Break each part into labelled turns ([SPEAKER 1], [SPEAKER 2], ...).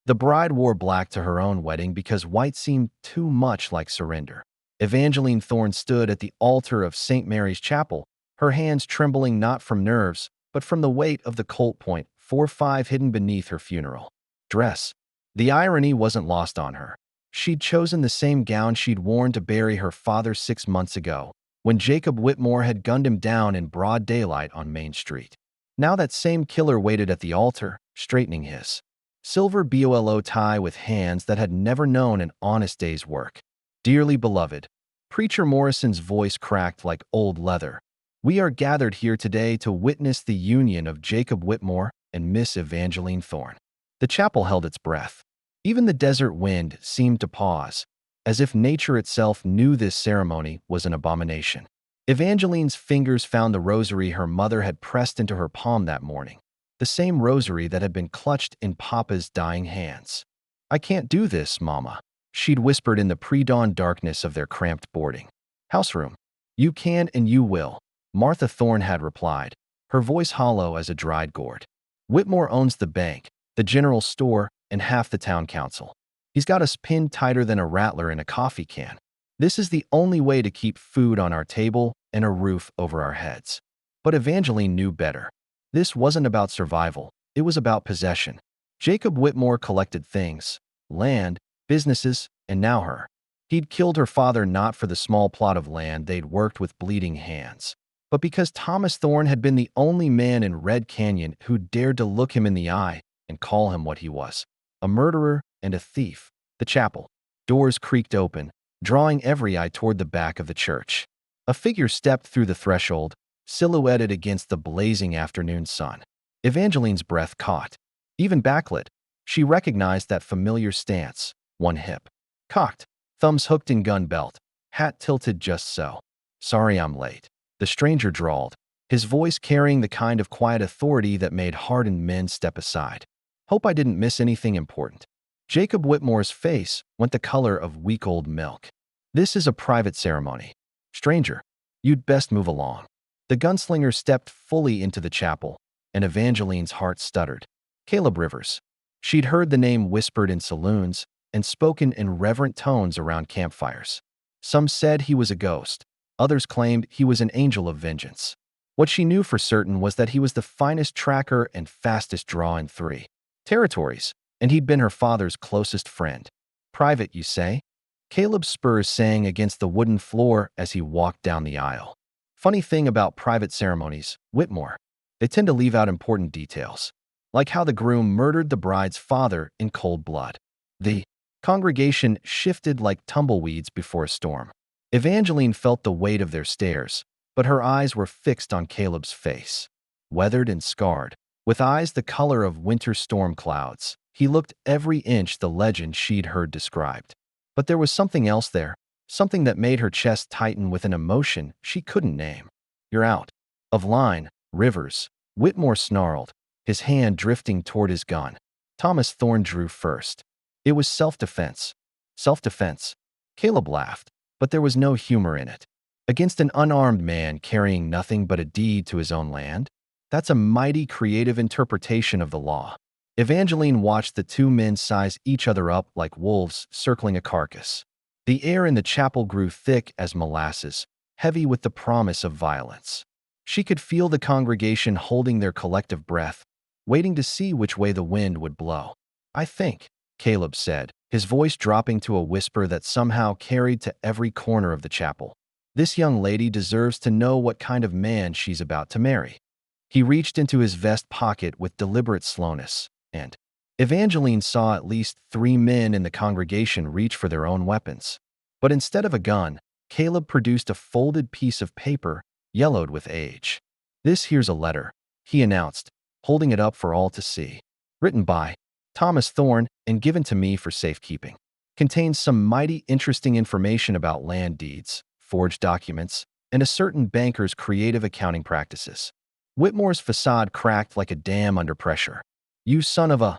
[SPEAKER 1] The bride wore black to her own wedding because white seemed too much like surrender. Evangeline Thorne stood at the altar of St. Mary's Chapel, her hands trembling not from nerves, but from the weight of the Colt Point .45 hidden beneath her funeral dress. The irony wasn't lost on her. She'd chosen the same gown she'd worn to bury her father 6 months ago, when Jacob Whitmore had gunned him down in broad daylight on Main Street. Now that same killer waited at the altar, straightening his silver BOLO tie with hands that had never known an honest day's work. Dearly beloved, Preacher Morrison's voice cracked like old leather. We are gathered here today to witness the union of Jacob Whitmore and Miss Evangeline Thorne. The chapel held its breath. Even the desert wind seemed to pause, as if nature itself knew this ceremony was an abomination. Evangeline's fingers found the rosary her mother had pressed into her palm that morning, the same rosary that had been clutched in Papa's dying hands. "I can't do this, Mama," she'd whispered in the pre-dawn darkness of their cramped boarding house room. "You can and you will," Martha Thorne had replied, her voice hollow as a dried gourd. "Whitmore owns the bank, the general store, and half the town council. He's got us pinned tighter than a rattler in a coffee can. This is the only way to keep food on our table and a roof over our heads." But Evangeline knew better. This wasn't about survival, it was about possession. Jacob Whitmore collected things: land, businesses, and now her. He'd killed her father not for the small plot of land they'd worked with bleeding hands, but because Thomas Thorne had been the only man in Red Canyon who dared to look him in the eye and call him what he was: a murderer and a thief. The chapel doors creaked open, drawing every eye toward the back of the church. A figure stepped through the threshold, silhouetted against the blazing afternoon sun. Evangeline's breath caught. Even backlit, she recognized that familiar stance, one hip cocked, thumbs hooked in gun belt, hat tilted just so. "Sorry I'm late," the stranger drawled, his voice carrying the kind of quiet authority that made hardened men step aside. "Hope I didn't miss anything important." Jacob Whitmore's face went the color of week-old milk. "This is a private ceremony. Stranger, you'd best move along." The gunslinger stepped fully into the chapel, and Evangeline's heart stuttered. Caleb Rivers. She'd heard the name whispered in saloons and spoken in reverent tones around campfires. Some said he was a ghost. Others claimed he was an angel of vengeance. What she knew for certain was that he was the finest tracker and fastest draw in 3 territories, and he'd been her father's closest friend. "Private, you say?" Caleb's spurs sang against the wooden floor as he walked down the aisle. Funny thing about private ceremonies, Whitmore, they tend to leave out important details, like how the groom murdered the bride's father in cold blood. The congregation shifted like tumbleweeds before a storm. Evangeline felt the weight of their stares, but her eyes were fixed on Caleb's face. Weathered and scarred, with eyes the color of winter storm clouds, he looked every inch the legend she'd heard described. But there was something else there, something that made her chest tighten with an emotion she couldn't name. "You're out of line, Rivers," Whitmore snarled, his hand drifting toward his gun. Thomas Thorne drew first. "It was self-defense." "Self-defense?" Caleb laughed, but there was no humor in it. "Against an unarmed man carrying nothing but a deed to his own land? That's a mighty creative interpretation of the law." Evangeline watched the two men size each other up like wolves circling a carcass. The air in the chapel grew thick as molasses, heavy with the promise of violence. She could feel the congregation holding their collective breath, waiting to see which way the wind would blow. "I think," Caleb said, his voice dropping to a whisper that somehow carried to every corner of the chapel, "this young lady deserves to know what kind of man she's about to marry." He reached into his vest pocket with deliberate slowness, and Evangeline saw at least 3 men in the congregation reach for their own weapons. But instead of a gun, Caleb produced a folded piece of paper, yellowed with age. "This here's a letter," he announced, holding it up for all to see. "Written by Thomas Thorne and given to me for safekeeping. Contains some mighty interesting information about land deeds, forged documents, and a certain banker's creative accounting practices." Whitmore's facade cracked like a dam under pressure. "You son of a—"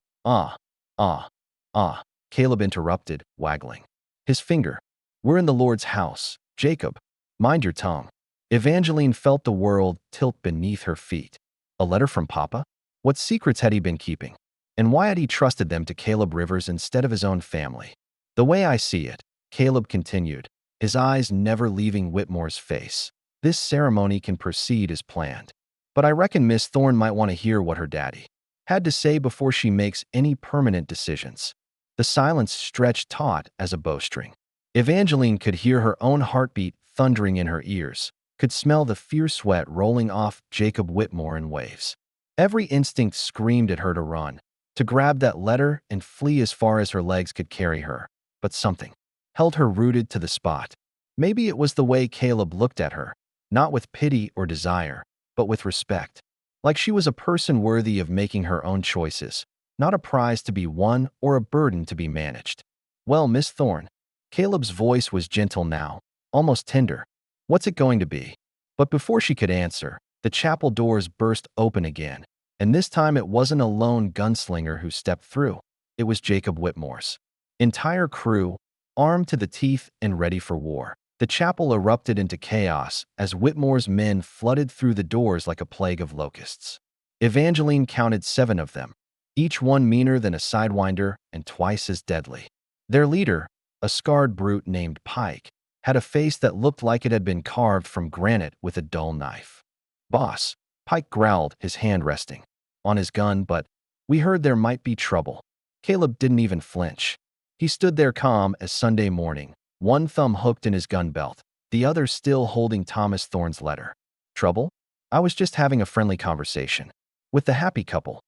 [SPEAKER 1] Caleb interrupted, waggling his finger. "We're in the Lord's house, Jacob. Mind your tongue." Evangeline felt the world tilt beneath her feet. A letter from Papa? What secrets had he been keeping? And why had he trusted them to Caleb Rivers instead of his own family? The way I see it, Caleb continued, his eyes never leaving Whitmore's face. This ceremony can proceed as planned. But I reckon Miss Thorne might want to hear what her daddy had to say before she makes any permanent decisions. The silence stretched taut as a bowstring. Evangeline could hear her own heartbeat thundering in her ears, could smell the fierce sweat rolling off Jacob Whitmore in waves. Every instinct screamed at her to run, to grab that letter and flee as far as her legs could carry her. But something held her rooted to the spot. Maybe it was the way Caleb looked at her, not with pity or desire, but with respect. Like she was a person worthy of making her own choices, not a prize to be won or a burden to be managed. Well, Miss Thorne, Caleb's voice was gentle now, almost tender. What's it going to be? But before she could answer, the chapel doors burst open again, and this time it wasn't a lone gunslinger who stepped through. It was Jacob Whitmore's entire crew, armed to the teeth and ready for war. The chapel erupted into chaos as Whitmore's men flooded through the doors like a plague of locusts. Evangeline counted 7 of them, each one meaner than a sidewinder and twice as deadly. Their leader, a scarred brute named Pike, had a face that looked like it had been carved from granite with a dull knife. "Boss," Pike growled, his hand resting on his gun, "but we heard there might be trouble." Caleb didn't even flinch. He stood there calm as Sunday morning, one thumb hooked in his gun belt, the other still holding Thomas Thorne's letter. "Trouble? I was just having a friendly conversation with the happy couple."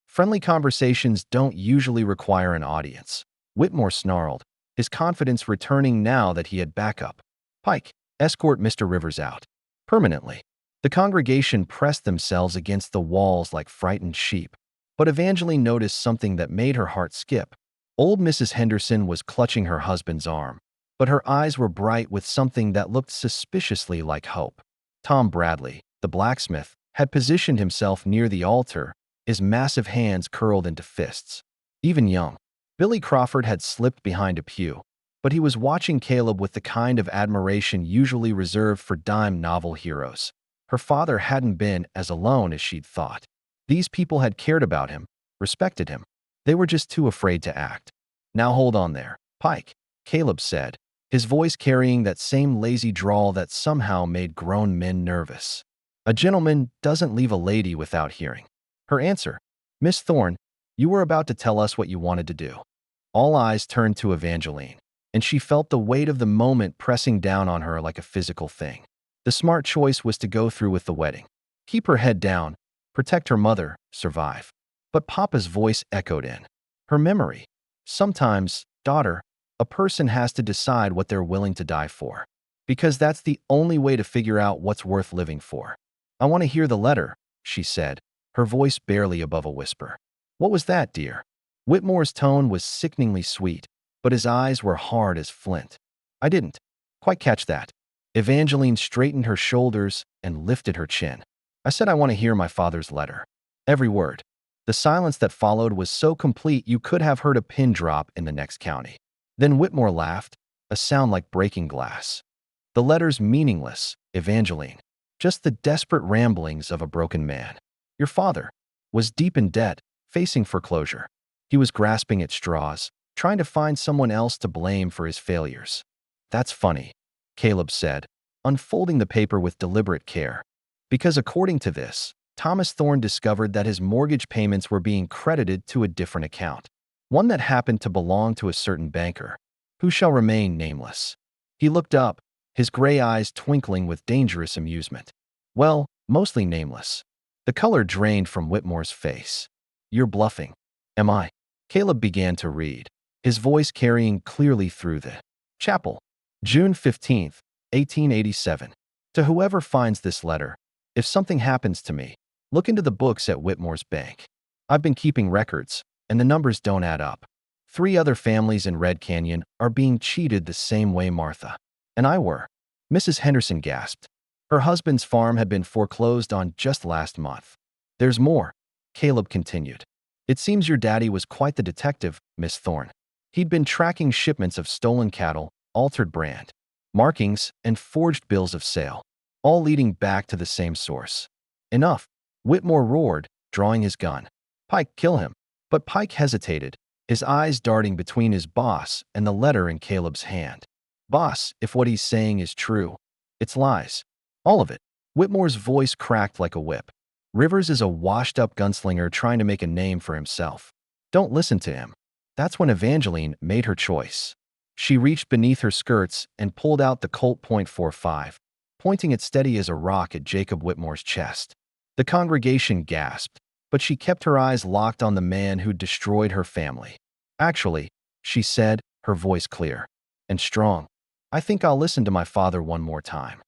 [SPEAKER 1] "Friendly conversations don't usually require an audience," Whitmore snarled, his confidence returning now that he had backup. "Pike, escort Mr. Rivers out. Permanently." The congregation pressed themselves against the walls like frightened sheep. But Evangeline noticed something that made her heart skip. Old Mrs. Henderson was clutching her husband's arm, but her eyes were bright with something that looked suspiciously like hope. Tom Bradley, the blacksmith, had positioned himself near the altar, his massive hands curled into fists. Even young Billy Crawford had slipped behind a pew, but he was watching Caleb with the kind of admiration usually reserved for dime novel heroes. Her father hadn't been as alone as she'd thought. These people had cared about him, respected him. They were just too afraid to act. "Now hold on there, Pike," Caleb said, his voice carrying that same lazy drawl that somehow made grown men nervous. "A gentleman doesn't leave a lady without hearing her answer. Miss Thorne, you were about to tell us what you wanted to do." All eyes turned to Evangeline, and she felt the weight of the moment pressing down on her like a physical thing. The smart choice was to go through with the wedding. Keep her head down, protect her mother, survive. But Papa's voice echoed in her memory. "Sometimes, daughter, a person has to decide what they're willing to die for. Because that's the only way to figure out what's worth living for." "I want to hear the letter," she said, her voice barely above a whisper. "What was that, dear?" Whitmore's tone was sickeningly sweet, but his eyes were hard as flint. "I didn't quite catch that." Evangeline straightened her shoulders and lifted her chin. "I said I want to hear my father's letter. Every word." The silence that followed was so complete you could have heard a pin drop in the next county. Then Whitmore laughed, a sound like breaking glass. "The letter's meaningless, Evangeline. Just the desperate ramblings of a broken man. Your father was deep in debt, facing foreclosure. He was grasping at straws, trying to find someone else to blame for his failures." "That's funny," Caleb said, unfolding the paper with deliberate care. "Because according to this, Thomas Thorne discovered that his mortgage payments were being credited to a different account, one that happened to belong to a certain banker, who shall remain nameless." He looked up, his gray eyes twinkling with dangerous amusement. "Well, mostly nameless." The color drained from Whitmore's face. "You're bluffing." "Am I?" Caleb began to read, his voice carrying clearly through the chapel. June 15th, 1887. "To whoever finds this letter, if something happens to me, look into the books at Whitmore's bank. I've been keeping records, and the numbers don't add up. 3 other families in Red Canyon are being cheated the same way Martha and I were." Mrs. Henderson gasped. Her husband's farm had been foreclosed on just last month. "There's more," Caleb continued. "It seems your daddy was quite the detective, Miss Thorne. He'd been tracking shipments of stolen cattle, altered brand markings, and forged bills of sale, all leading back to the same source." "Enough," Whitmore roared, drawing his gun. "Pike, kill him." But Pike hesitated, his eyes darting between his boss and the letter in Caleb's hand. Boss, if what he's saying is true, it's lies. All of it. Whitmore's voice cracked like a whip. Rivers is a washed-up gunslinger trying to make a name for himself. Don't listen to him. That's when Evangeline made her choice. She reached beneath her skirts and pulled out the Colt .45, pointing it steady as a rock at Jacob Whitmore's chest. The congregation gasped, but she kept her eyes locked on the man who'd destroyed her family. Actually, she said, her voice clear and strong, I think I'll listen to my father one more time.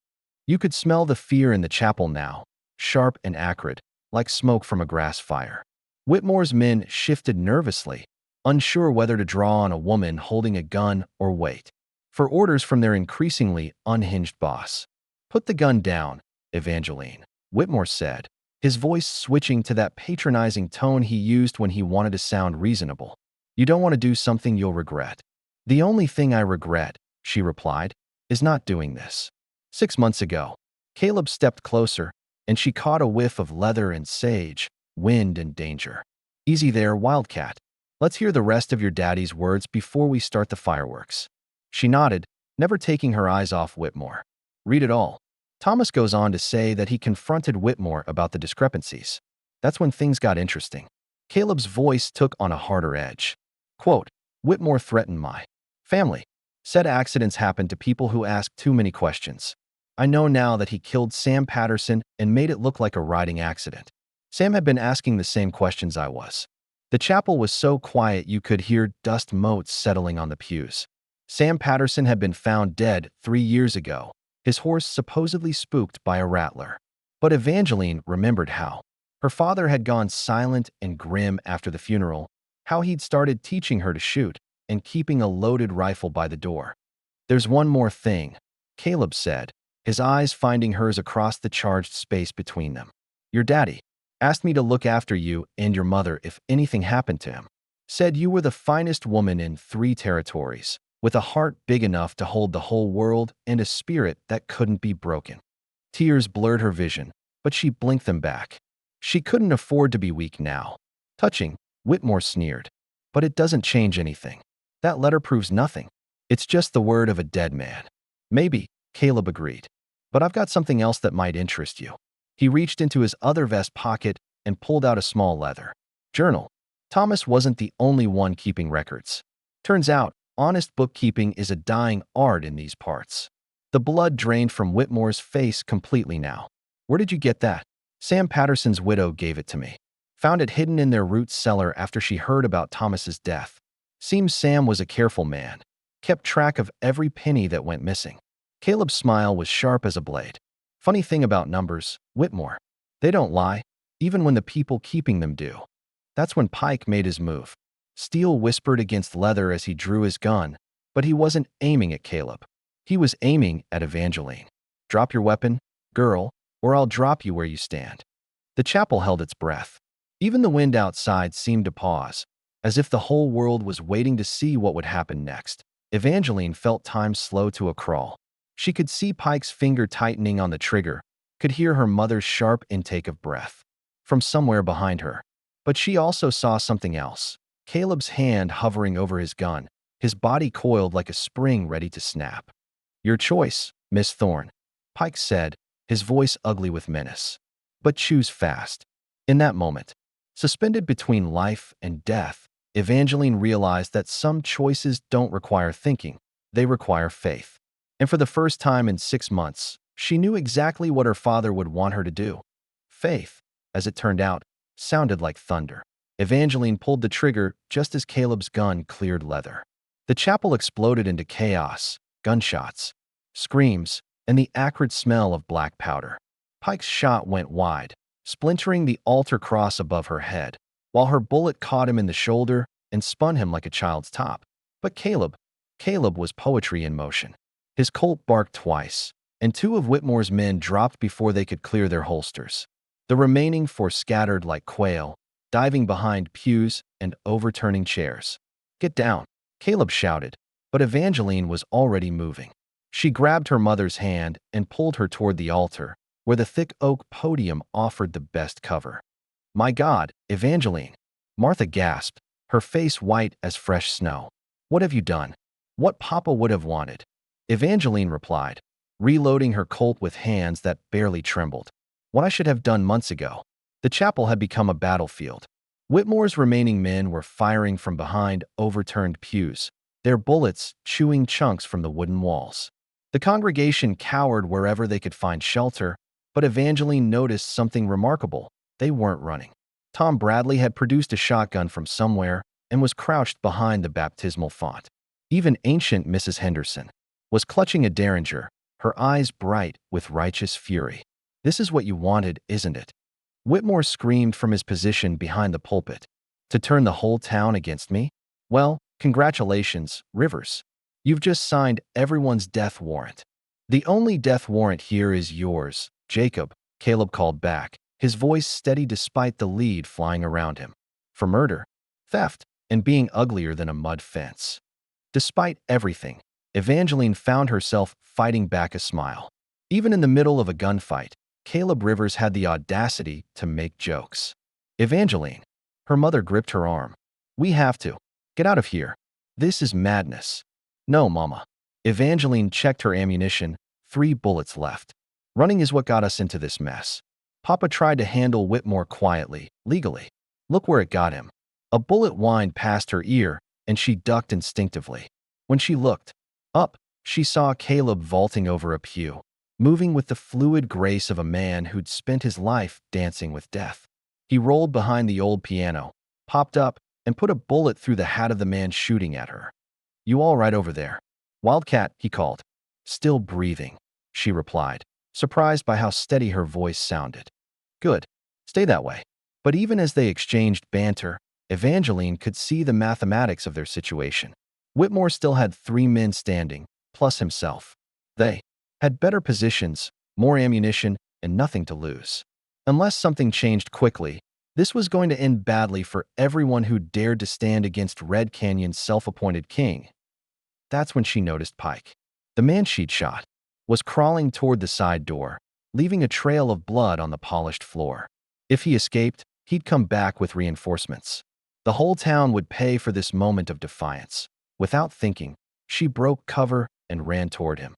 [SPEAKER 1] You could smell the fear in the chapel now, sharp and acrid, like smoke from a grass fire. Whitmore's men shifted nervously, unsure whether to draw on a woman holding a gun or wait for orders from their increasingly unhinged boss. Put the gun down, Evangeline, Whitmore said, his voice switching to that patronizing tone he used when he wanted to sound reasonable. You don't want to do something you'll regret. The only thing I regret, she replied, is not doing this. 6 months ago, Caleb stepped closer, and she caught a whiff of leather and sage, wind and danger. Easy there, Wildcat. Let's hear the rest of your daddy's words before we start the fireworks. She nodded, never taking her eyes off Whitmore. Read it all. Thomas goes on to say that he confronted Whitmore about the discrepancies. That's when things got interesting. Caleb's voice took on a harder edge. Quote, Whitmore threatened my family. Said accidents happen to people who ask too many questions. I know now that he killed Sam Patterson and made it look like a riding accident. Sam had been asking the same questions I was. The chapel was so quiet you could hear dust motes settling on the pews. Sam Patterson had been found dead 3 years ago, his horse supposedly spooked by a rattler. But Evangeline remembered how her father had gone silent and grim after the funeral, how he'd started teaching her to shoot and keeping a loaded rifle by the door. There's one more thing, Caleb said, his eyes finding hers across the charged space between them. Your daddy asked me to look after you and your mother if anything happened to him. Said you were the finest woman in 3 territories, with a heart big enough to hold the whole world and a spirit that couldn't be broken. Tears blurred her vision, but she blinked them back. She couldn't afford to be weak now. Touching, Whitmore sneered. But it doesn't change anything. That letter proves nothing. It's just the word of a dead man. Maybe, Caleb agreed. But I've got something else that might interest you. He reached into his other vest pocket and pulled out a small leather journal. Thomas wasn't the only one keeping records. Turns out, honest bookkeeping is a dying art in these parts. The blood drained from Whitmore's face completely now. Where did you get that? Sam Patterson's widow gave it to me. Found it hidden in their root cellar after she heard about Thomas's death. Seems Sam was a careful man. Kept track of every penny that went missing. Caleb's smile was sharp as a blade. Funny thing about numbers, Whitmore. They don't lie, even when the people keeping them do. That's when Pike made his move. Steel whispered against leather as he drew his gun, but he wasn't aiming at Caleb. He was aiming at Evangeline. Drop your weapon, girl, or I'll drop you where you stand. The chapel held its breath. Even the wind outside seemed to pause, as if the whole world was waiting to see what would happen next. Evangeline felt time slow to a crawl. She could see Pike's finger tightening on the trigger, could hear her mother's sharp intake of breath from somewhere behind her. But she also saw something else. Caleb's hand hovering over his gun, his body coiled like a spring ready to snap. Your choice, Miss Thorne, Pike said, his voice ugly with menace. But choose fast. In that moment, suspended between life and death, Evangeline realized that some choices don't require thinking, they require faith. And for the first time in 6 months, she knew exactly what her father would want her to do. Faith, as it turned out, sounded like thunder. Evangeline pulled the trigger just as Caleb's gun cleared leather. The chapel exploded into chaos, gunshots, screams, and the acrid smell of black powder. Pike's shot went wide, splintering the altar cross above her head, while her bullet caught him in the shoulder and spun him like a child's top. But Caleb was poetry in motion. His Colt barked twice, and 2 of Whitmore's men dropped before they could clear their holsters. The remaining 4 scattered like quail, diving behind pews and overturning chairs. Get down, Caleb shouted, but Evangeline was already moving. She grabbed her mother's hand and pulled her toward the altar, where the thick oak podium offered the best cover. My God, Evangeline! Martha gasped, her face white as fresh snow. What have you done? What Papa would have wanted. Evangeline replied, reloading her Colt with hands that barely trembled. What I should have done months ago. The chapel had become a battlefield. Whitmore's remaining men were firing from behind overturned pews, their bullets chewing chunks from the wooden walls. The congregation cowered wherever they could find shelter, but Evangeline noticed something remarkable. They weren't running. Tom Bradley had produced a shotgun from somewhere and was crouched behind the baptismal font. Even ancient Mrs. Henderson was clutching a derringer, her eyes bright with righteous fury. This is what you wanted, isn't it? Whitmore screamed from his position behind the pulpit. To turn the whole town against me? Well, congratulations, Rivers. You've just signed everyone's death warrant. The only death warrant here is yours, Jacob, Caleb called back, his voice steady despite the lead flying around him. For murder, theft, and being uglier than a mud fence. Despite everything, Evangeline found herself fighting back a smile. Even in the middle of a gunfight, Caleb Rivers had the audacity to make jokes. Evangeline. Her mother gripped her arm. We have to. Get out of here. This is madness. No, Mama. Evangeline checked her ammunition, 3 bullets left. Running is what got us into this mess. Papa tried to handle Whitmore quietly, legally. Look where it got him. A bullet whined past her ear, and she ducked instinctively. When she looked up, she saw Caleb vaulting over a pew, moving with the fluid grace of a man who'd spent his life dancing with death. He rolled behind the old piano, popped up, and put a bullet through the hat of the man shooting at her. You all right over there? Wildcat, he called. Still breathing, she replied, surprised by how steady her voice sounded. Good. Stay that way. But even as they exchanged banter, Evangeline could see the mathematics of their situation. Whitmore still had 3 men standing, plus himself. They had better positions, more ammunition, and nothing to lose. Unless something changed quickly, this was going to end badly for everyone who dared to stand against Red Canyon's self-appointed king. That's when she noticed Pike. The man she'd shot was crawling toward the side door, leaving a trail of blood on the polished floor. If he escaped, he'd come back with reinforcements. The whole town would pay for this moment of defiance. Without thinking, she broke cover and ran toward him.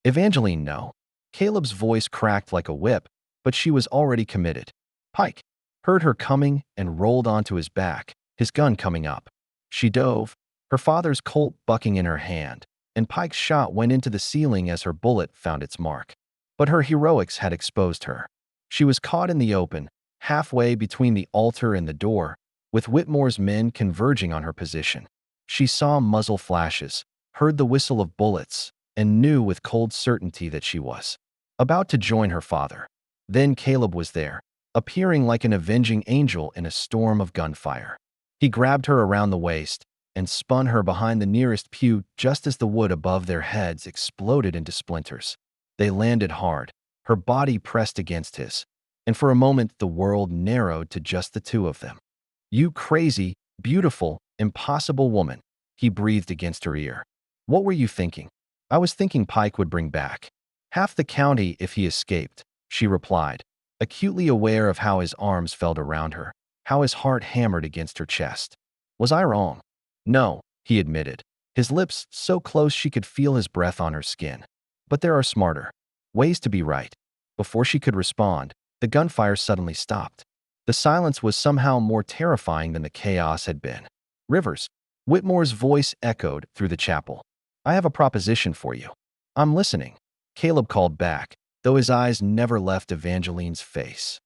[SPEAKER 1] Evangeline, no. Caleb's voice cracked like a whip, but she was already committed. Pike heard her coming and rolled onto his back, his gun coming up. She dove, her father's Colt bucking in her hand, and Pike's shot went into the ceiling as her bullet found its mark. But her heroics had exposed her. She was caught in the open, halfway between the altar and the door, with Whitmore's men converging on her position. She saw muzzle flashes, heard the whistle of bullets, and knew with cold certainty that she was about to join her father. Then Caleb was there, appearing like an avenging angel in a storm of gunfire. He grabbed her around the waist and spun her behind the nearest pew just as the wood above their heads exploded into splinters. They landed hard, her body pressed against his, and for a moment the world narrowed to just the 2 of them. You crazy, beautiful, impossible woman, he breathed against her ear. What were you thinking? I was thinking Pike would bring back half the county if he escaped, she replied, acutely aware of how his arms felt around her, how his heart hammered against her chest. Was I wrong? No, he admitted, his lips so close she could feel his breath on her skin. But there are smarter ways to be right. Before she could respond, the gunfire suddenly stopped. The silence was somehow more terrifying than the chaos had been. Rivers, Whitmore's voice echoed through the chapel. I have a proposition for you. I'm listening, Caleb called back, though his eyes never left Evangeline's face.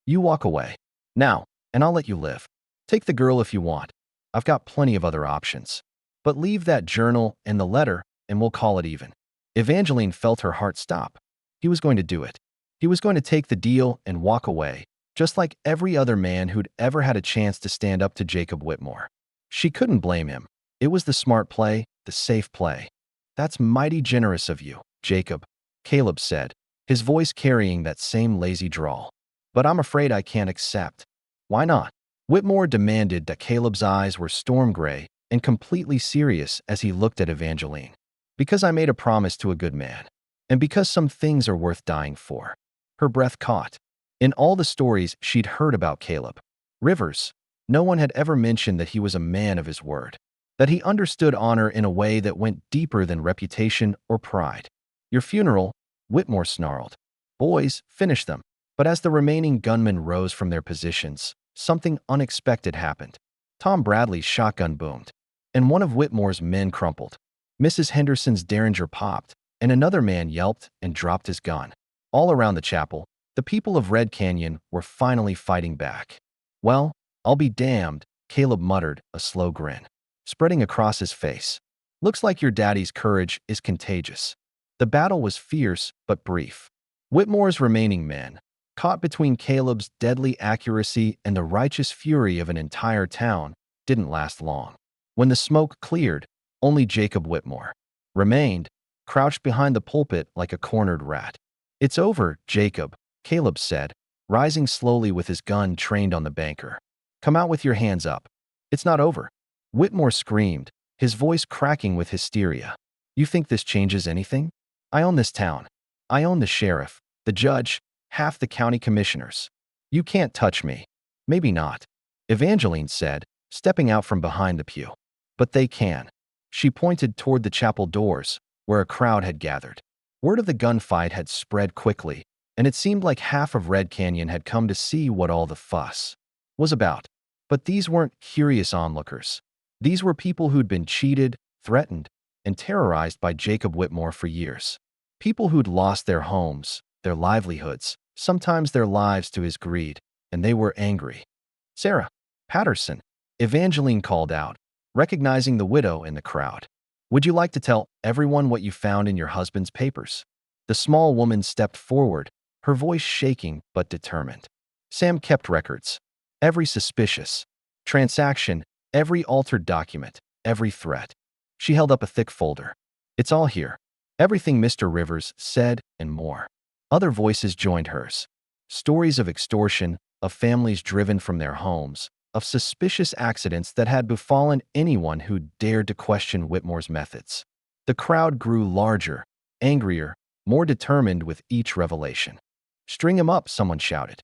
[SPEAKER 1] You walk away. Now, and I'll let you live. Take the girl if you want. I've got plenty of other options. But leave that journal and the letter, and we'll call it even. Evangeline felt her heart stop. He was going to do it. He was going to take the deal and walk away, just like every other man who'd ever had a chance to stand up to Jacob Whitmore. She couldn't blame him. It was the smart play, the safe play. That's mighty generous of you, Jacob, Caleb said, his voice carrying that same lazy drawl. But I'm afraid I can't accept. Why not? Whitmore demanded that Caleb's eyes were storm gray and completely serious as he looked at Evangeline. Because I made a promise to a good man. And because some things are worth dying for. Her breath caught. In all the stories she'd heard about Caleb Rivers, No one had ever mentioned that he was a man of his word, that he understood honor in a way that went deeper than reputation or pride. Your funeral, Whitmore snarled. Boys, finish them. But as the remaining gunmen rose from their positions, something unexpected happened. Tom Bradley's shotgun boomed, and one of Whitmore's men crumpled. Mrs. Henderson's derringer popped, and another man yelped and dropped his gun. All around the chapel, the people of Red Canyon were finally fighting back. Well, I'll be damned, Caleb muttered, a slow grin spreading across his face. Looks like your daddy's courage is contagious. The battle was fierce but brief. Whitmore's remaining men, caught between Caleb's deadly accuracy and the righteous fury of an entire town, didn't last long. When the smoke cleared, only Jacob Whitmore remained, crouched behind the pulpit like a cornered rat. It's over, Jacob, Caleb said, rising slowly with his gun trained on the banker. Come out with your hands up. It's not over. Whitmore screamed, his voice cracking with hysteria. You think this changes anything? I own this town. I own the sheriff, the judge, half the county commissioners. You can't touch me. Maybe not, Evangeline said, stepping out from behind the pew. But they can. She pointed toward the chapel doors, where a crowd had gathered. Word of the gunfight had spread quickly, and it seemed like half of Red Canyon had come to see what all the fuss was about. But these weren't curious onlookers. These were people who'd been cheated, threatened, and terrorized by Jacob Whitmore for years. People who'd lost their homes, their livelihoods, sometimes their lives to his greed, and they were angry. Sarah Patterson, Evangeline called out, recognizing the widow in the crowd. Would you like to tell everyone what you found in your husband's papers? The small woman stepped forward, her voice shaking but determined. Sam kept records. Every suspicious transaction, every altered document, every threat. She held up a thick folder. It's all here. Everything Mr. Rivers said and more. Other voices joined hers. Stories of extortion, of families driven from their homes, of suspicious accidents that had befallen anyone who dared to question Whitmore's methods. The crowd grew larger, angrier, more determined with each revelation. String him up, someone shouted.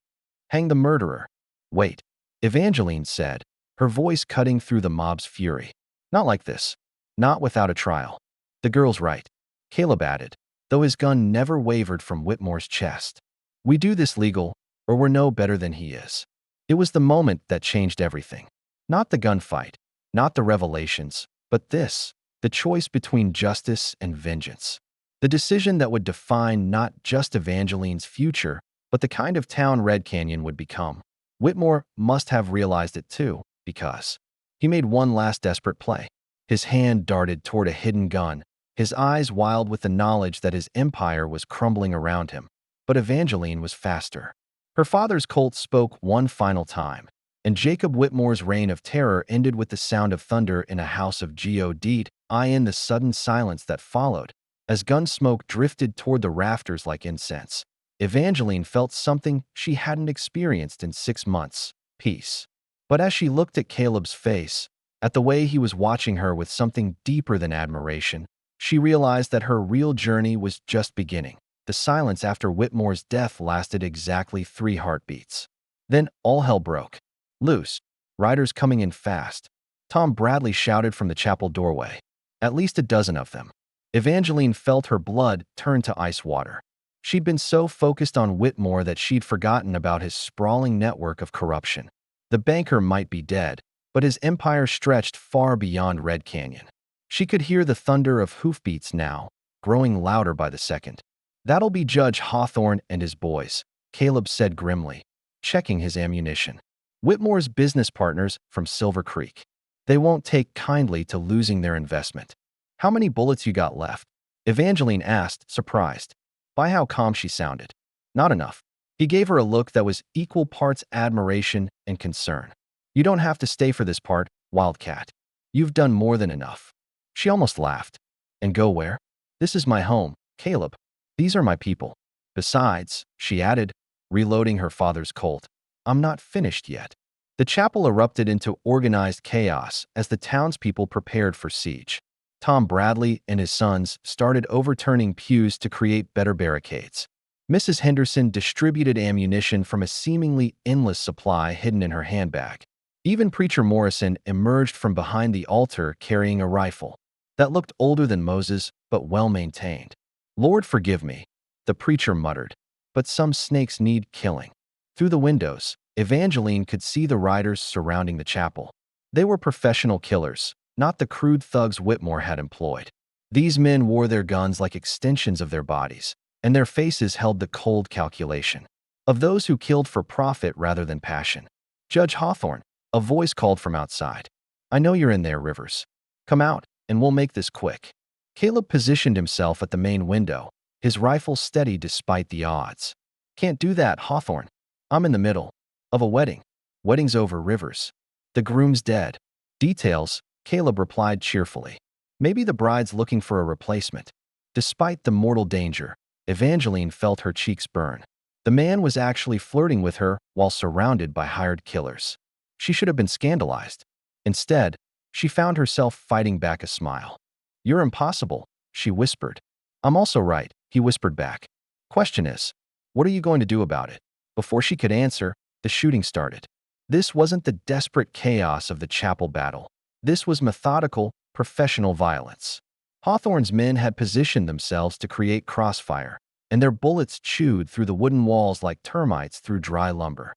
[SPEAKER 1] Hang the murderer. Wait, Evangeline said, her voice cutting through the mob's fury. Not like this. Not without a trial. The girl's right, Caleb added, though his gun never wavered from Whitmore's chest. We do this legal, or we're no better than he is. It was the moment that changed everything. Not the gunfight, not the revelations, but this, the choice between justice and vengeance. The decision that would define not just Evangeline's future, but the kind of town Red Canyon would become. Whitmore must have realized it too, because he made one last desperate play. His hand darted toward a hidden gun, his eyes wild with the knowledge that his empire was crumbling around him. But Evangeline was faster. Her father's Colt spoke one final time, and Jacob Whitmore's reign of terror ended with the sound of thunder in a house of God. In the sudden silence that followed, as gun smoke drifted toward the rafters like incense, Evangeline felt something she hadn't experienced in 6 months, peace. But as she looked at Caleb's face, at the way he was watching her with something deeper than admiration, she realized that her real journey was just beginning. The silence after Whitmore's death lasted exactly 3 heartbeats. Then all hell broke loose, riders coming in fast. Tom Bradley shouted from the chapel doorway. At least a dozen of them. Evangeline felt her blood turn to ice water. She'd been so focused on Whitmore that she'd forgotten about his sprawling network of corruption. The banker might be dead, but his empire stretched far beyond Red Canyon. She could hear the thunder of hoofbeats now, growing louder by the second. That'll be Judge Hawthorne and his boys, Caleb said grimly, checking his ammunition. Whitmore's business partners from Silver Creek. They won't take kindly to losing their investment. How many bullets you got left? Evangeline asked, surprised by how calm she sounded. Not enough. He gave her a look that was equal parts admiration and concern. You don't have to stay for this part, Wildcat. You've done more than enough. She almost laughed. And go where? This is my home, Caleb. These are my people. Besides, she added, reloading her father's Colt, I'm not finished yet. The chapel erupted into organized chaos as the townspeople prepared for siege. Tom Bradley and his sons started overturning pews to create better barricades. Mrs. Henderson distributed ammunition from a seemingly endless supply hidden in her handbag. Even Preacher Morrison emerged from behind the altar carrying a rifle that looked older than Moses but well-maintained. "Lord, forgive me," the preacher muttered, "but some snakes need killing." Through the windows, Evangeline could see the riders surrounding the chapel. They were professional killers, not the crude thugs Whitmore had employed. These men wore their guns like extensions of their bodies, and their faces held the cold calculation of those who killed for profit rather than passion. "Judge Hawthorne," a voice called from outside. "I know you're in there, Rivers. Come out, and we'll make this quick." Caleb positioned himself at the main window, his rifle steady despite the odds. "Can't do that, Hawthorne. I'm in the middle of a wedding." "Wedding's over, Rivers. The groom's dead." "Details," Caleb replied cheerfully. "Maybe the bride's looking for a replacement." Despite the mortal danger, Evangeline felt her cheeks burn. The man was actually flirting with her while surrounded by hired killers. She should have been scandalized. Instead, she found herself fighting back a smile. "You're impossible," she whispered. "I'm also right," he whispered back. "Question is, what are you going to do about it?" Before she could answer, the shooting started. This wasn't the desperate chaos of the chapel battle. This was methodical, professional violence. Hawthorne's men had positioned themselves to create crossfire, and their bullets chewed through the wooden walls like termites through dry lumber.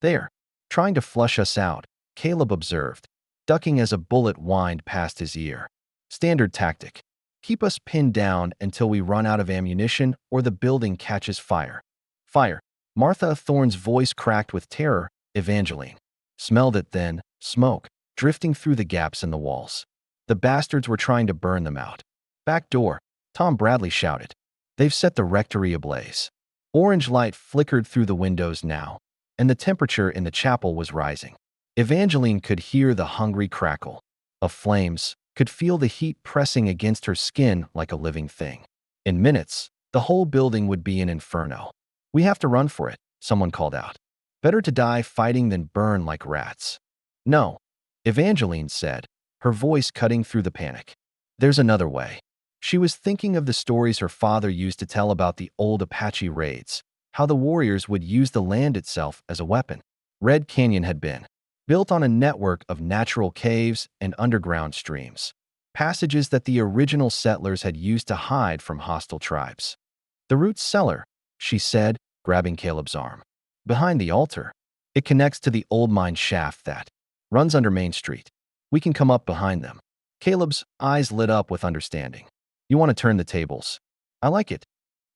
[SPEAKER 1] "There, trying to flush us out," Caleb observed, ducking as a bullet whined past his ear. "Standard tactic. Keep us pinned down until we run out of ammunition or the building catches fire." "Fire." Martha Thorne's voice cracked with terror. Evangeline smelled it then, smoke, drifting through the gaps in the walls. "The bastards were trying to burn them out." "Back door," Tom Bradley shouted. "They've set the rectory ablaze." Orange light flickered through the windows now, and the temperature in the chapel was rising. Evangeline could hear the hungry crackle of flames, could feel the heat pressing against her skin like a living thing. In minutes, the whole building would be an inferno. "We have to run for it," someone called out. "Better to die fighting than burn like rats." "No," Evangeline said, her voice cutting through the panic. "There's another way." She was thinking of the stories her father used to tell about the old Apache raids, how the warriors would use the land itself as a weapon. Red Canyon had been built on a network of natural caves and underground streams, passages that the original settlers had used to hide from hostile tribes. "The root's cellar," she said, grabbing Caleb's arm. "Behind the altar. It connects to the old mine shaft that runs under Main Street. We can come up behind them." Caleb's eyes lit up with understanding. "You want to turn the tables?" "I like it."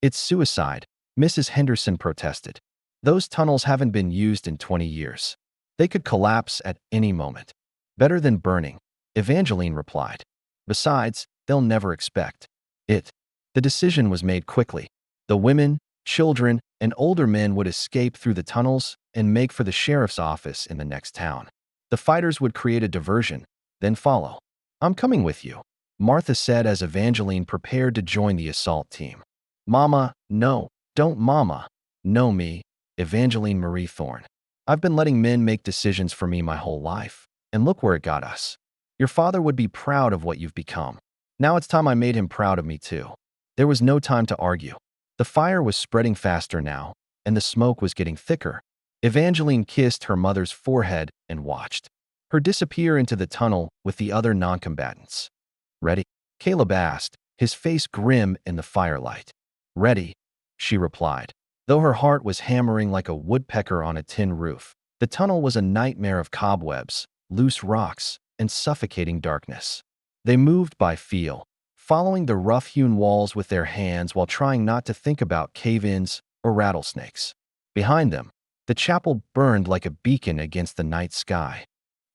[SPEAKER 1] "It's suicide," Mrs. Henderson protested. "Those tunnels haven't been used in 20 years. They could collapse at any moment." "Better than burning," Evangeline replied. "Besides, they'll never expect it." The decision was made quickly. The women, children, and older men would escape through the tunnels and make for the sheriff's office in the next town. The fighters would create a diversion, then follow. "I'm coming with you," Martha said as Evangeline prepared to join the assault team. "Mama, no, don't Mama. Know me, Evangeline Marie Thorne. I've been letting men make decisions for me my whole life, and look where it got us. Your father would be proud of what you've become. Now it's time I made him proud of me too." There was no time to argue. The fire was spreading faster now, and the smoke was getting thicker. Evangeline kissed her mother's forehead and watched her disappear into the tunnel with the other noncombatants. "Ready?" Caleb asked, his face grim in the firelight. "Ready," she replied, though her heart was hammering like a woodpecker on a tin roof. The tunnel was a nightmare of cobwebs, loose rocks, and suffocating darkness. They moved by feel, following the rough-hewn walls with their hands while trying not to think about cave-ins or rattlesnakes. Behind them, the chapel burned like a beacon against the night sky.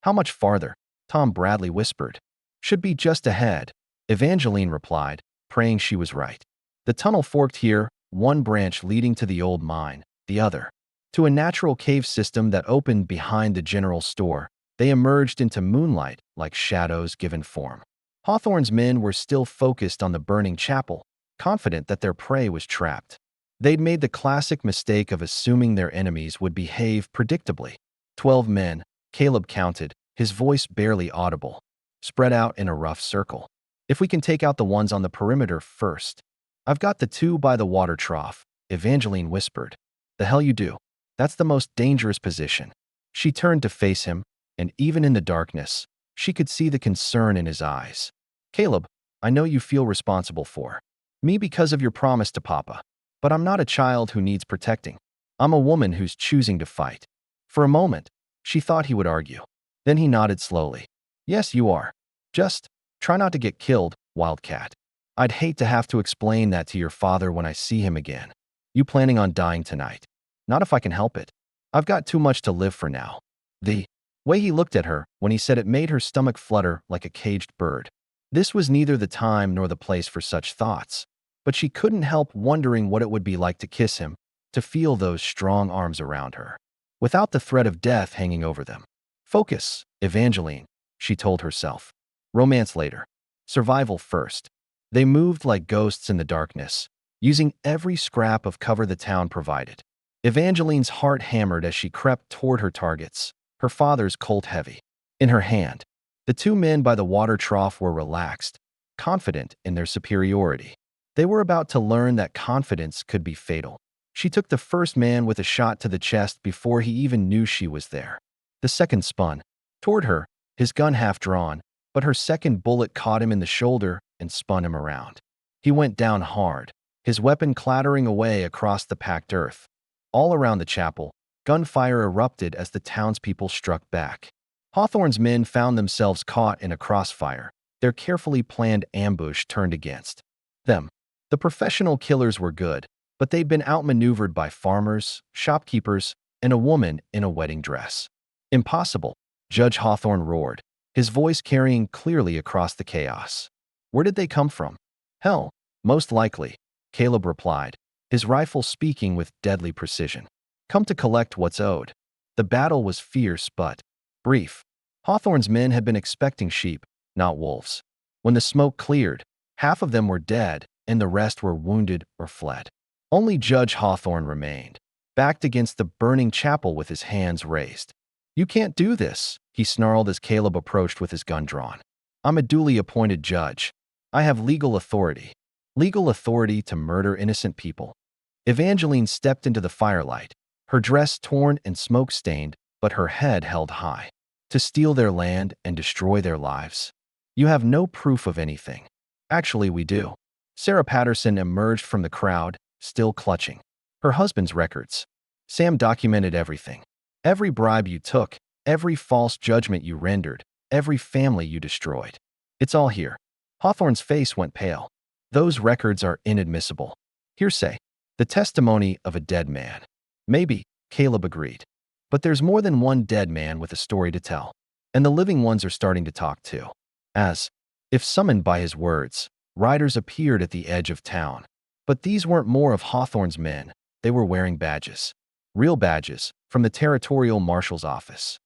[SPEAKER 1] "How much farther?" Tom Bradley whispered. "Should be just ahead," Evangeline replied, praying she was right. The tunnel forked here, one branch leading to the old mine, the other to a natural cave system that opened behind the general store. They emerged into moonlight like shadows given form. Hawthorne's men were still focused on the burning chapel, confident that their prey was trapped. They'd made the classic mistake of assuming their enemies would behave predictably. 12 men, Caleb counted, his voice barely audible, spread out in a rough circle. "If we can take out the ones on the perimeter first." "I've got the two by the water trough," Evangeline whispered. "The hell you do. That's the most dangerous position." She turned to face him, and even in the darkness, she could see the concern in his eyes. Caleb, I know you feel responsible for me because of your promise to Papa, but I'm not a child who needs protecting. I'm a woman who's choosing to fight. For a moment, she thought he would argue. Then he nodded slowly. Yes, you are. Just try not to get killed, Wildcat. I'd hate to have to explain that to your father when I see him again. You planning on dying tonight? Not if I can help it. I've got too much to live for now. The way he looked at her when he said it made her stomach flutter like a caged bird. This was neither the time nor the place for such thoughts, but she couldn't help wondering what it would be like to kiss him, to feel those strong arms around her, without the threat of death hanging over them. Focus, Evangeline, she told herself. Romance later. Survival first. They moved like ghosts in the darkness, using every scrap of cover the town provided. Evangeline's heart hammered as she crept toward her targets, her father's Colt heavy in her hand. The two men by the water trough were relaxed, confident in their superiority. They were about to learn that confidence could be fatal. She took the first man with a shot to the chest before he even knew she was there. The second spun toward her, his gun half drawn, but her second bullet caught him in the shoulder and spun him around. He went down hard, his weapon clattering away across the packed earth. All around the chapel, gunfire erupted as the townspeople struck back. Hawthorne's men found themselves caught in a crossfire, their carefully planned ambush turned against them. The professional killers were good, but they'd been outmaneuvered by farmers, shopkeepers, and a woman in a wedding dress. Impossible, Judge Hawthorne roared, his voice carrying clearly across the chaos. Where did they come from? Hell, most likely, Caleb replied, his rifle speaking with deadly precision. Come to collect what's owed. The battle was fierce but brief. Hawthorne's men had been expecting sheep, not wolves. When the smoke cleared, half of them were dead and the rest were wounded or fled. Only Judge Hawthorne remained, backed against the burning chapel with his hands raised. You can't do this, he snarled as Caleb approached with his gun drawn. I'm a duly appointed judge. I have legal authority. Legal authority to murder innocent people. Evangeline stepped into the firelight, her dress torn and smoke-stained, but her head held high. To steal their land and destroy their lives. You have no proof of anything. Actually, we do. Sarah Patterson emerged from the crowd, still clutching her husband's records. Sam documented everything. Every bribe you took, every false judgment you rendered, every family you destroyed. It's all here. Hawthorne's face went pale. Those records are inadmissible. Hearsay. The testimony of a dead man. Maybe, Caleb agreed. But there's more than one dead man with a story to tell. And the living ones are starting to talk too. As if summoned by his words, riders appeared at the edge of town. But these weren't more of Hawthorne's men. They were wearing badges. Real badges, from the Territorial Marshal's office.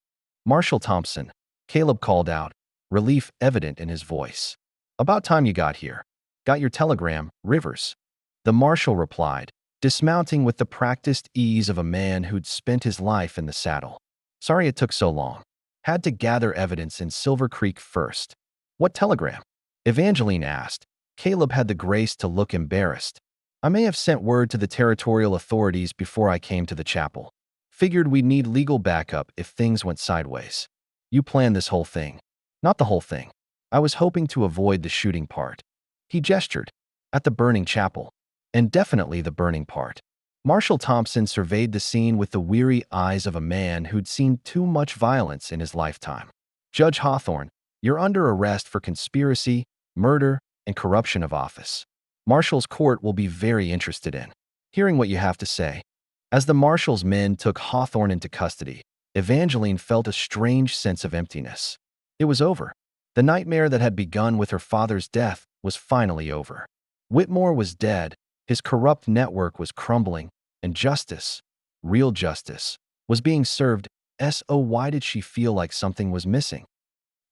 [SPEAKER 1] Marshal Thompson, Caleb called out, relief evident in his voice. About time you got here. Got your telegram, Rivers. The marshal replied, dismounting with the practiced ease of a man who'd spent his life in the saddle. Sorry it took so long. Had to gather evidence in Silver Creek first. What telegram? Evangeline asked. Caleb had the grace to look embarrassed. I may have sent word to the territorial authorities before I came to the chapel. Figured we'd need legal backup if things went sideways. You planned this whole thing. Not the whole thing. I was hoping to avoid the shooting part. He gestured. At the burning chapel. And definitely the burning part. Marshal Thompson surveyed the scene with the weary eyes of a man who'd seen too much violence in his lifetime. Judge Hawthorne, you're under arrest for conspiracy, murder, and corruption of office. Marshal's court will be very interested in hearing what you have to say. As the marshal's men took Hawthorne into custody, Evangeline felt a strange sense of emptiness. It was over. The nightmare that had begun with her father's death was finally over. Whitmore was dead, his corrupt network was crumbling, and justice, real justice, was being served. So why did she feel like something was missing?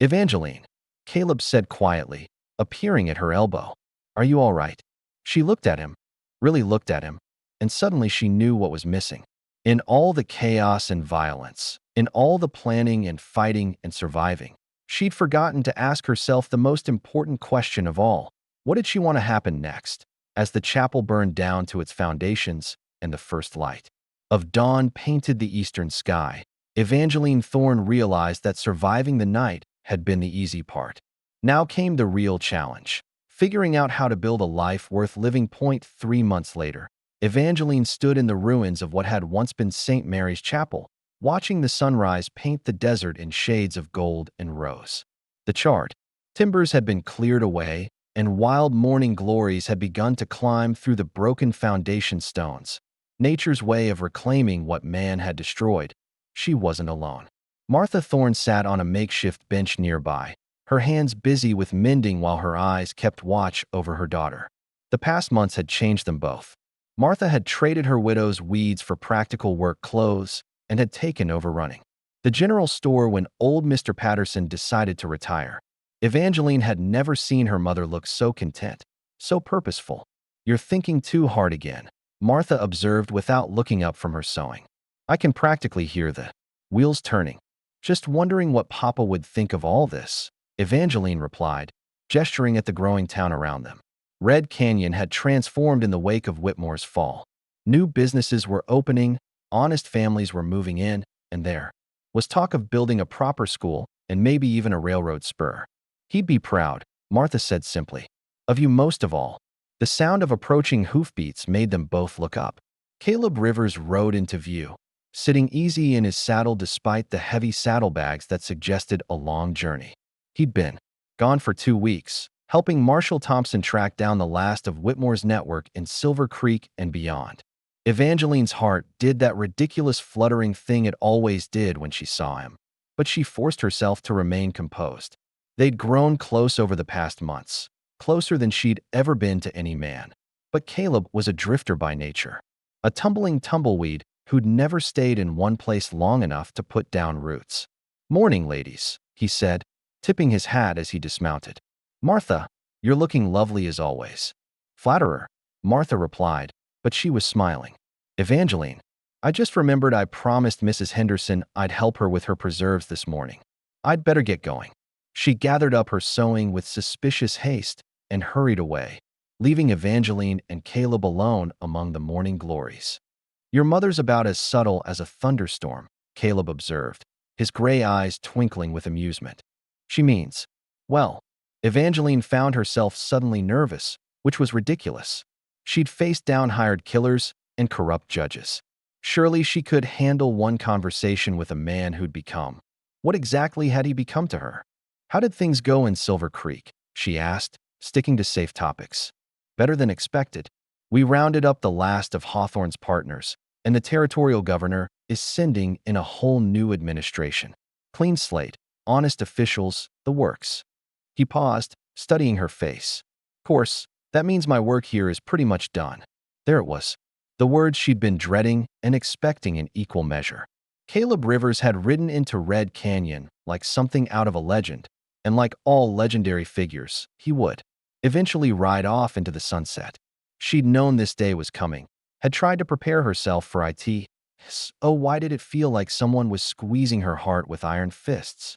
[SPEAKER 1] Evangeline, Caleb said quietly, appearing at her elbow. Are you all right? She looked at him, really looked at him, and suddenly she knew what was missing. In all the chaos and violence, in all the planning and fighting and surviving, she'd forgotten to ask herself the most important question of all. What did she want to happen next, as the chapel burned down to its foundations and the first light of dawn painted the eastern sky? Evangeline Thorne realized that surviving the night had been the easy part. Now came the real challenge, figuring out how to build a life worth living. 3 months later, Evangeline stood in the ruins of what had once been St. Mary's Chapel, watching the sunrise paint the desert in shades of gold and rose. The charred timbers had been cleared away, and wild morning glories had begun to climb through the broken foundation stones. Nature's way of reclaiming what man had destroyed. She wasn't alone. Martha Thorne sat on a makeshift bench nearby, her hands busy with mending while her eyes kept watch over her daughter. The past months had changed them both. Martha had traded her widow's weeds for practical work clothes and had taken over running the general store when old Mr. Patterson decided to retire. Evangeline had never seen her mother look so content, so purposeful. "You're thinking too hard again," Martha observed without looking up from her sewing. "I can practically hear the wheels turning. Just wondering what Papa would think of all this," Evangeline replied, gesturing at the growing town around them. Red Canyon had transformed in the wake of Whitmore's fall. New businesses were opening, honest families were moving in, and there was talk of building a proper school and maybe even a railroad spur. "He'd be proud," Martha said simply. "Of you most of all." The sound of approaching hoofbeats made them both look up. Caleb Rivers rode into view, sitting easy in his saddle despite the heavy saddlebags that suggested a long journey. He'd been gone for 2 weeks, helping Marshall Thompson track down the last of Whitmore's network in Silver Creek and beyond. Evangeline's heart did that ridiculous fluttering thing it always did when she saw him, but she forced herself to remain composed. They'd grown close over the past months, closer than she'd ever been to any man. But Caleb was a drifter by nature, a tumbling tumbleweed who'd never stayed in one place long enough to put down roots. "Morning, ladies," he said, tipping his hat as he dismounted. "Martha, you're looking lovely as always." "Flatterer," Martha replied, but she was smiling. "Evangeline, I just remembered I promised Mrs. Henderson I'd help her with her preserves this morning. I'd better get going." She gathered up her sewing with suspicious haste and hurried away, leaving Evangeline and Caleb alone among the morning glories. "Your mother's about as subtle as a thunderstorm," Caleb observed, his gray eyes twinkling with amusement. "She means, well." Evangeline found herself suddenly nervous, which was ridiculous. She'd faced down hired killers and corrupt judges. Surely she could handle one conversation with a man who'd become. What exactly had he become to her? "How did things go in Silver Creek?" she asked, sticking to safe topics. "Better than expected. We rounded up the last of Hawthorne's partners, and the territorial governor is sending in a whole new administration. Clean slate, honest officials, the works." He paused, studying her face. "Of course, that means my work here is pretty much done." There it was, the words she'd been dreading and expecting in equal measure. Caleb Rivers had ridden into Red Canyon like something out of a legend, and like all legendary figures, he would eventually ride off into the sunset. She'd known this day was coming, had tried to prepare herself for it. Oh, why did it feel like someone was squeezing her heart with iron fists?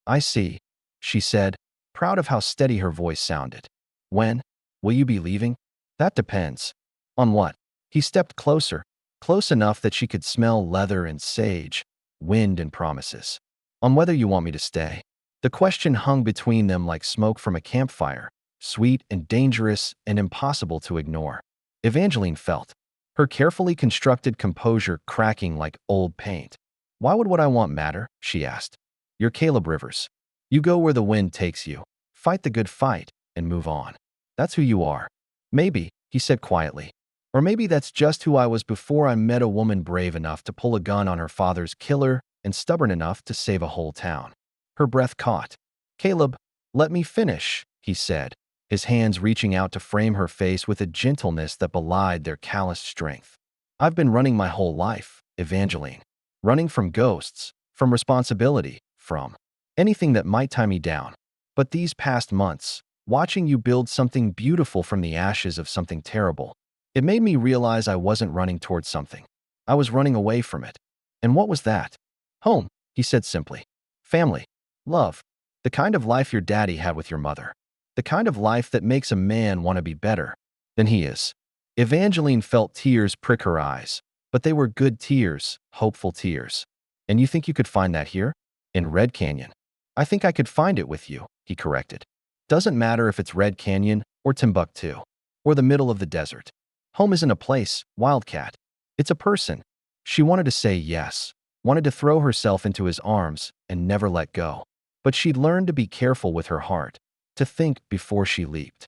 [SPEAKER 1] "I see," she said, proud of how steady her voice sounded. "When will you be leaving?" "That depends." "On what?" He stepped closer, close enough that she could smell leather and sage, wind and promises. "On whether you want me to stay." The question hung between them like smoke from a campfire, sweet and dangerous and impossible to ignore. Evangeline felt her carefully constructed composure cracking like old paint. "Why would what I want matter?" she asked. "You're Caleb Rivers. You go where the wind takes you, fight the good fight, and move on. That's who you are." "Maybe," he said quietly. "Or maybe that's just who I was before I met a woman brave enough to pull a gun on her father's killer and stubborn enough to save a whole town." Her breath caught. "Caleb, let me finish," he said, his hands reaching out to frame her face with a gentleness that belied their calloused strength. "I've been running my whole life, Evangeline. Running from ghosts, from responsibility, from anything that might tie me down. But these past months, watching you build something beautiful from the ashes of something terrible, it made me realize I wasn't running towards something. I was running away from it. And what was that?" "Home," he said simply. "Family. Love. The kind of life your daddy had with your mother. The kind of life that makes a man want to be better than he is." Evangeline felt tears prick her eyes, but they were good tears, hopeful tears. And you think you could find that here? In Red Canyon? I think I could find it with you, he corrected. Doesn't matter if it's Red Canyon or Timbuktu or the middle of the desert. Home isn't a place, Wildcat. It's a person. She wanted to say yes, wanted to throw herself into his arms and never let go. But she'd learned to be careful with her heart, to think before she leaped.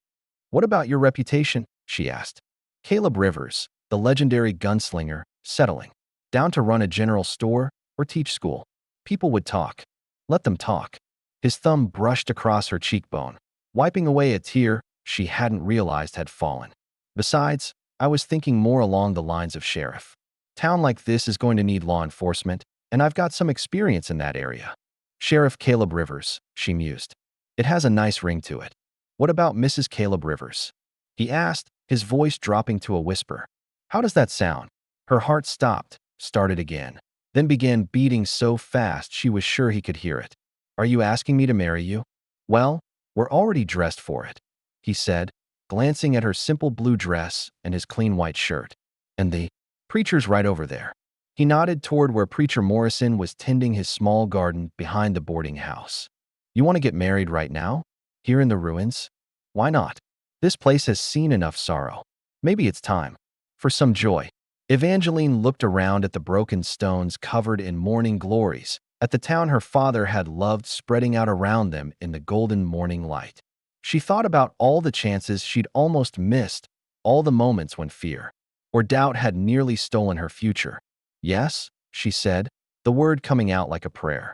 [SPEAKER 1] What about your reputation? She asked. Caleb Rivers, the legendary gunslinger, settling. Down to run a general store or teach school. People would talk. Let them talk. His thumb brushed across her cheekbone, wiping away a tear she hadn't realized had fallen. Besides, I was thinking more along the lines of sheriff. Town like this is going to need law enforcement, and I've got some experience in that area. Sheriff Caleb Rivers, she mused. It has a nice ring to it. What about Mrs. Caleb Rivers? He asked, his voice dropping to a whisper. How does that sound? Her heart stopped, started again, then began beating so fast she was sure he could hear it. Are you asking me to marry you? Well, we're already dressed for it, he said, glancing at her simple blue dress and his clean white shirt. And the preacher's right over there. He nodded toward where Preacher Morrison was tending his small garden behind the boarding house. You want to get married right now? Here in the ruins? Why not? This place has seen enough sorrow. Maybe it's time for some joy. Evangeline looked around at the broken stones covered in morning glories, at the town her father had loved spreading out around them in the golden morning light. She thought about all the chances she'd almost missed, all the moments when fear or doubt had nearly stolen her future. Yes, she said, the word coming out like a prayer.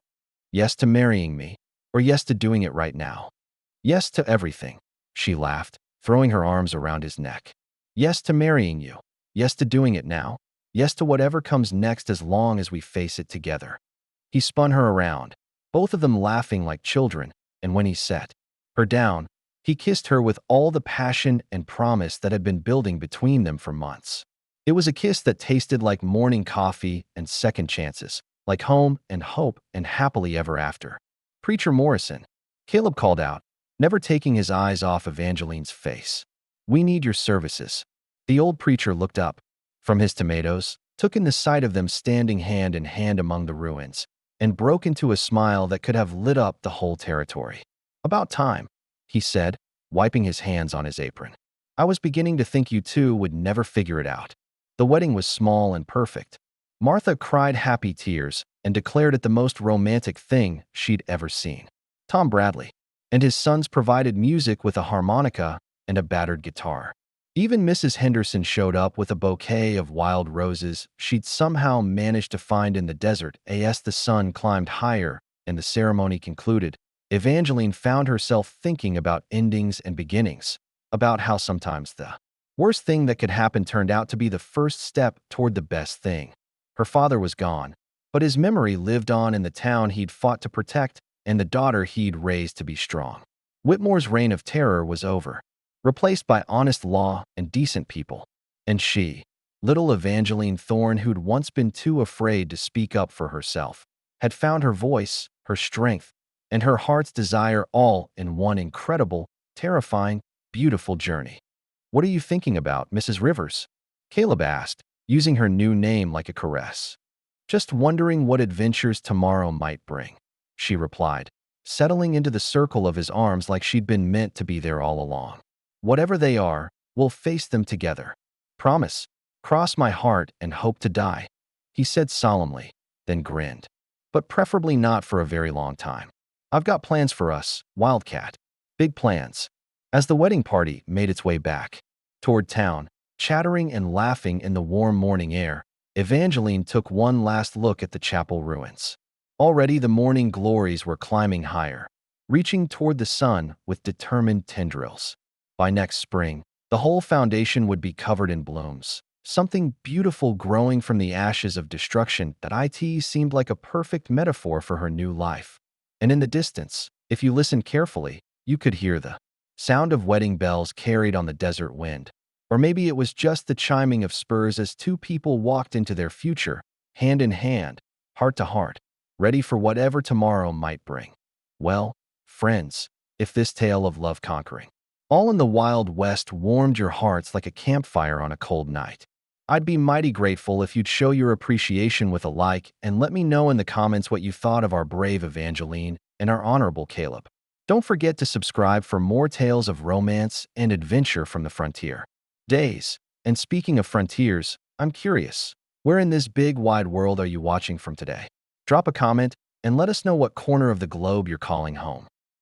[SPEAKER 1] Yes to marrying me, or yes to doing it right now. Yes to everything, she laughed, throwing her arms around his neck. Yes to marrying you. Yes to doing it now. Yes to whatever comes next as long as we face it together. He spun her around, both of them laughing like children, and when he set her down, he kissed her with all the passion and promise that had been building between them for months. It was a kiss that tasted like morning coffee and second chances, like home and hope and happily ever after. Preacher Morrison, Caleb called out, never taking his eyes off Evangeline's face. We need your services. The old preacher looked up from his tomatoes, took in the sight of them standing hand in hand among the ruins, and broke into a smile that could have lit up the whole territory. About time, he said, wiping his hands on his apron. I was beginning to think you two would never figure it out. The wedding was small and perfect. Martha cried happy tears and declared it the most romantic thing she'd ever seen. Tom Bradley and his sons provided music with a harmonica and a battered guitar. Even Mrs. Henderson showed up with a bouquet of wild roses she'd somehow managed to find in the desert as the sun climbed higher and the ceremony concluded. Evangeline found herself thinking about endings and beginnings, about how sometimes the worst thing that could happen turned out to be the first step toward the best thing. Her father was gone, but his memory lived on in the town he'd fought to protect and the daughter he'd raised to be strong. Whitmore's reign of terror was over, replaced by honest law and decent people. And she, little Evangeline Thorne, who'd once been too afraid to speak up for herself, had found her voice, her strength, and her heart's desire all in one incredible, terrifying, beautiful journey. What are you thinking about, Mrs. Rivers? Caleb asked, using her new name like a caress. Just wondering what adventures tomorrow might bring, she replied, settling into the circle of his arms like she'd been meant to be there all along. Whatever they are, we'll face them together. Promise. Cross my heart and hope to die, he said solemnly, then grinned. But preferably not for a very long time. I've got plans for us, Wildcat. Big plans. As the wedding party made its way back toward town, chattering and laughing in the warm morning air, Evangeline took one last look at the chapel ruins. Already the morning glories were climbing higher, reaching toward the sun with determined tendrils. By next spring, the whole foundation would be covered in blooms, something beautiful growing from the ashes of destruction that it seemed like a perfect metaphor for her new life. And in the distance, if you listened carefully, you could hear the sound of wedding bells carried on the desert wind. Or maybe it was just the chiming of spurs as two people walked into their future, hand in hand, heart to heart, ready for whatever tomorrow might bring. Well, friends, if this tale of love conquering all in the Wild West warmed your hearts like a campfire on a cold night, I'd be mighty grateful if you'd show your appreciation with a like and let me know in the comments what you thought of our brave Evangeline and our honorable Caleb. Don't forget to subscribe for more tales of romance and adventure from the frontier. Days. And speaking of frontiers, I'm curious, where in this big wide world are you watching from today? Drop a comment and let us know what corner of the globe you're calling home.